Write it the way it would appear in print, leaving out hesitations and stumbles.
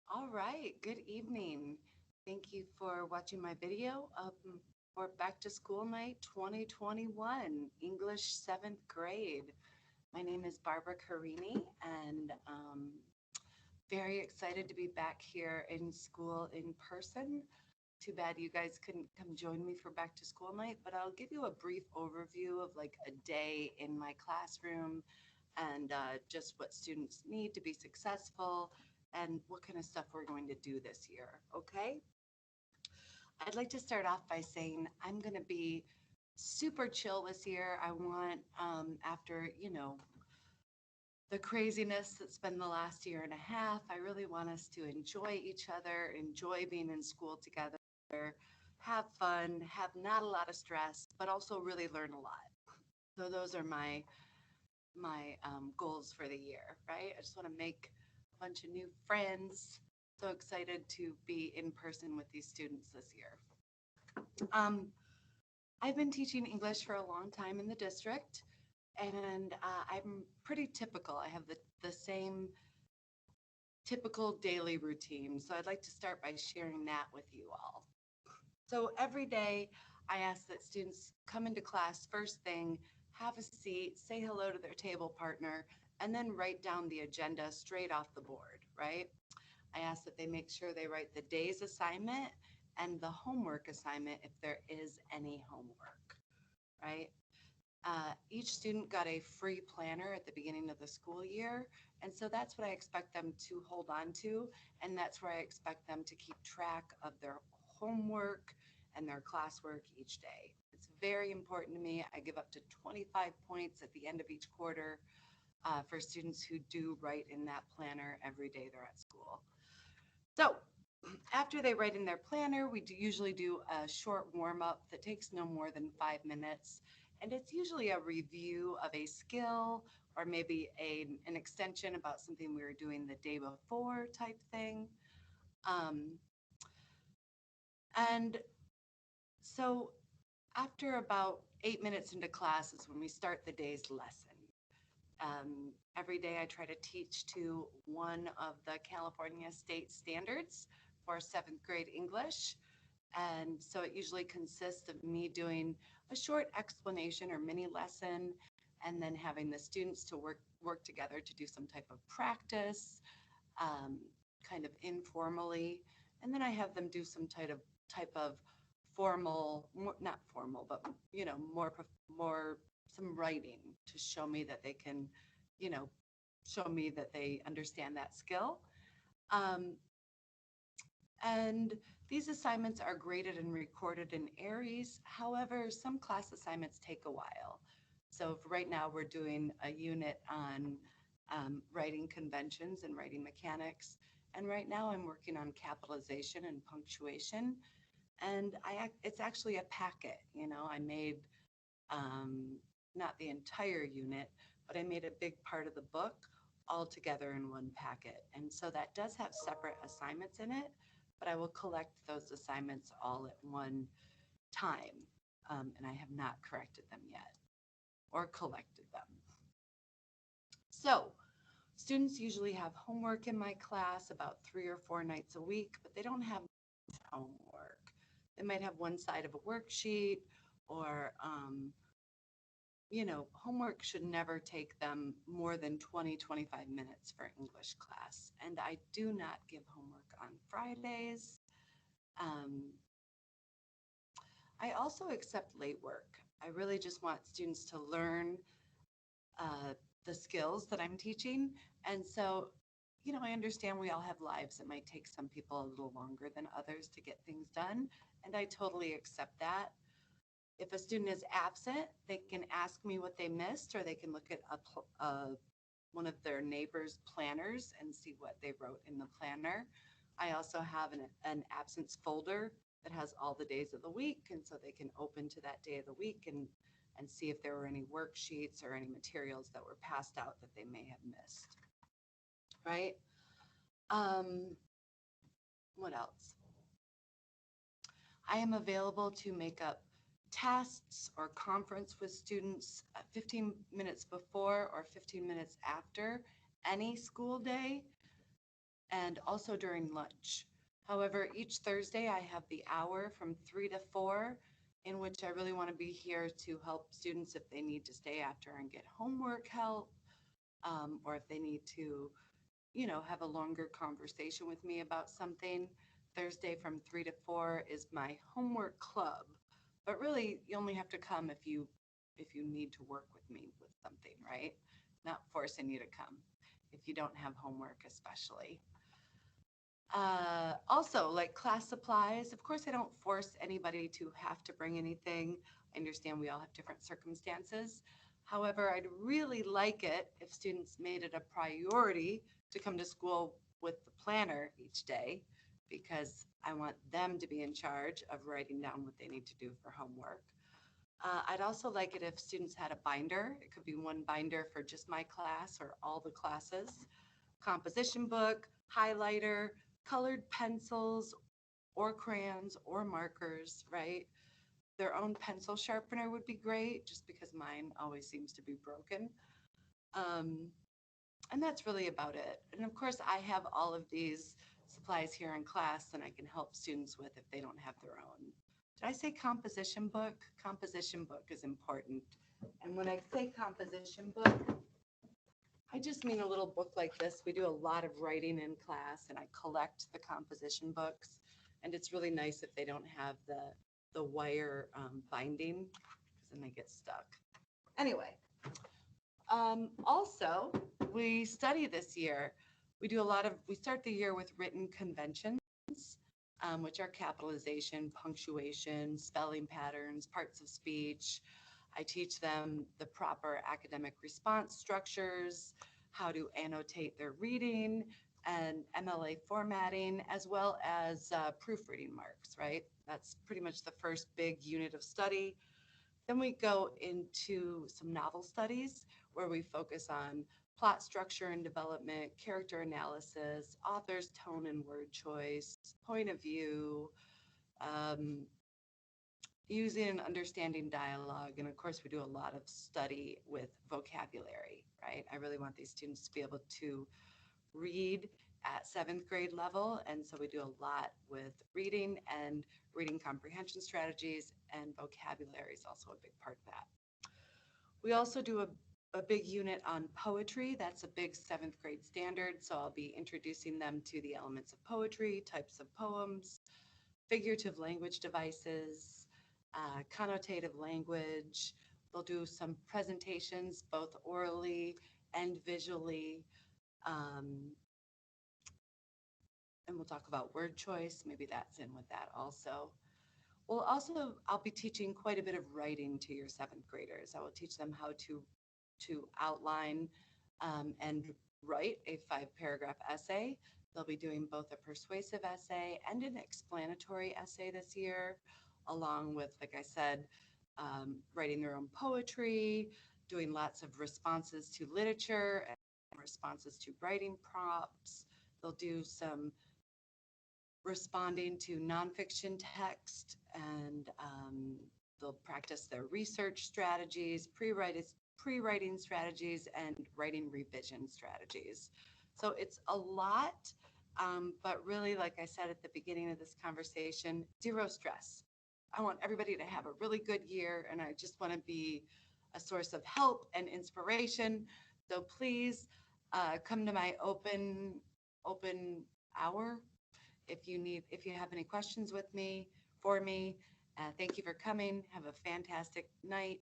All right, good evening. Thank you for watching my video for Back to School Night 2021, English 7th grade. My name is Barbara Carini, and very excited to be back here in school in person. Too bad you guys couldn't come join me for Back to School Night, but I'll give you a brief overview of like a day in my classroom and just what students need to be successful and what kind of stuff we're going to do this year. Okay. I'd like to start off by saying I'm going to be super chill this year. I want, after, the craziness that's been the last year and a half, I really want us to enjoy each other, enjoy being in school together, have fun, have not a lot of stress, but also really learn a lot. So those are my goals for the year, right? I just want to make a bunch of new friends. So excited to be in person with these students this year. Um, I've been teaching English for a long time in the district, and I'm pretty typical. I have the same typical daily routine. So I'd like to start by sharing that with you all. So every day, I ask that students come into class first thing, have a seat, say hello to their table partner, and then write down the agenda straight off the board, right? I ask that they make sure they write the day's assignment and the homework assignment if there is any homework, right? Each student got a free planner at the beginning of the school year. And so that's what I expect them to hold on to. And that's where I expect them to keep track of their homework and their classwork each day. It's very important to me. I give up to 25 points at the end of each quarter for students who do write in that planner every day they're at school. So after they write in their planner, we usually do a short warm up that takes no more than 5 minutes. And it's usually a review of a skill or maybe an extension about something we were doing the day before type thing. Um, and so after about 8 minutes into class is when we start the day's lesson. Every day I try to teach to one of the California state standards for 7th grade English. And so it usually consists of me doing a short explanation or mini lesson and then having the students to work together to do some type of practice, um, kind of informally. And then I have them do some type of formal, not formal, but more some writing to show me that they can, you know, show me that they understand that skill. Um, and these assignments are graded and recorded in Aries. However, some class assignments take a while. So right now we're doing a unit on writing conventions and writing mechanics. And right now I'm working on capitalization and punctuation. And it's actually a packet. I made not the entire unit, but I made a big part of the book all together in one packet. And so that does have separate assignments in it, but I will collect those assignments all at one time. And I have not corrected them yet or collected them. So students usually have homework in my class about 3 or 4 nights a week, but they don't have homework. They might have one side of a worksheet or homework should never take them more than 20, 25 minutes for English class. And I do not give homework on Fridays. Um, I also accept late work. I really just want students to learn uh, the skills that I'm teaching. And so, I understand we all have lives. It might take some people a little longer than others to get things done. And I totally accept that. If a student is absent, they can ask me what they missed, or they can look at one of their neighbors' planners and see what they wrote in the planner. I also have an absence folder that has all the days of the week, and so they can open to that day of the week and see if there were any worksheets or any materials that were passed out that they may have missed. Right? Um, what else? I am available to make up tasks or conference with students 15 minutes before or 15 minutes after any school day. and also during lunch. However, each Thursday I have the hour from 3 to 4 in which I really want to be here to help students if they need to stay after and get homework help, or if they need to, have a longer conversation with me about something. Thursday from 3 to 4 is my homework club. But really, you only have to come if you need to work with me with something, right? Not forcing you to come if you don't have homework, especially. Also, like class supplies, of course, I don't force anybody to have to bring anything. I understand we all have different circumstances. However, I'd really like it if students made it a priority to come to school with the planner each day because I want them to be in charge of writing down what they need to do for homework. I'd also like it if students had a binder. It could be one binder for just my class or all the classes, composition book, highlighter, colored pencils or crayons or markers, right? Their own pencil sharpener would be great just because mine always seems to be broken. Um, and that's really about it. And of course, I have all of these supplies here in class and I can help students with if they don't have their own. Did I say composition book? Composition book is important. And when I say composition book, I just mean a little book like this. We do a lot of writing in class and I collect the composition books. And it's really nice if they don't have the wire binding because then they get stuck. Anyway, also, we study this year. We start the year with written conventions, which are capitalization, punctuation, spelling patterns, parts of speech. I teach them the proper academic response structures, how to annotate their reading, and MLA formatting, as well as proofreading marks, right? That's pretty much the first big unit of study. Then we go into some novel studies where we focus on plot structure and development, character analysis, author's tone and word choice, point of view, um, using and understanding dialogue. And of course, we do a lot of study with vocabulary, right? I really want these students to be able to read at seventh grade level. And so we do a lot with reading and reading comprehension strategies, and vocabulary is also a big part of that. We also do a big unit on poetry. That's a big seventh grade standard. So I'll be introducing them to the elements of poetry, types of poems, figurative language devices, connotative language. They'll do some presentations, both orally and visually. Um, and we'll talk about word choice. Maybe that's in with that also. I'll be teaching quite a bit of writing to your seventh graders. I will teach them how to outline and write a 5-paragraph essay. They'll be doing both a persuasive essay and an explanatory essay this year, along with, like I said, writing their own poetry, doing lots of responses to literature and responses to writing prompts. They'll do some responding to nonfiction text, and they'll practice their research strategies, pre-writing strategies, and writing revision strategies. So it's a lot, but really, like I said at the beginning of this conversation, zero stress. I want everybody to have a really good year, and I just want to be a source of help and inspiration. So please come to my open hour if you have any questions with me, for me. Thank you for coming. Have a fantastic night.